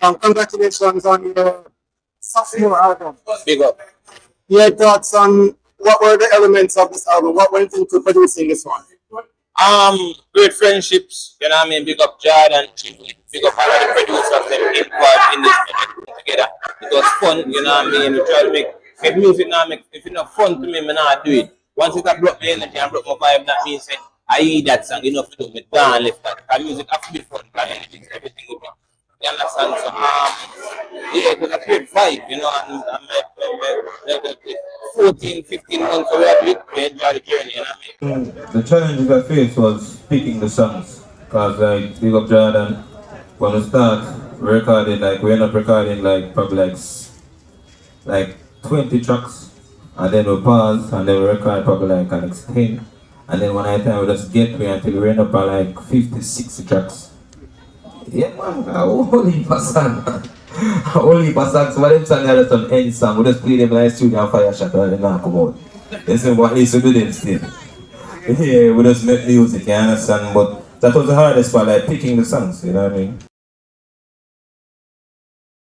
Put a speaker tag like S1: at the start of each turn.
S1: Congratulations on your sophomore album.
S2: Big up.
S1: Your thoughts on what were the elements of this album? What went into producing this one?
S2: Great friendships, you know what I mean? Big up Jordan, big up all of the producers them involved in this project together. It was fun, you know what I mean? We try to make music now, if it's not fun to me, I not do it. Once it block my energy and block my vibe, that means I eat that song enough to do me down left that. Because music has to be fun, because energy, everything with me. You understand? So, yeah, it was a great vibe, you know, and like 14, 15 months away, we enjoy the journey, you know what I mean?
S3: The challenges I faced was picking the songs, because like Big Up Jordan, when we start recording, like we end up recording like probably like 20 tracks, and then we pause, and then we record probably like an 10, and then one night time we just get to until we end up at like 50, 60 tracks. Yeah man, holy person. Holy person, so them songs are just on any song, we just play them like studio and fire shot and then not come out. They say what needs to do them still. Yeah, we just make music, you understand? But that was the hardest part, like picking the songs, you know what I mean?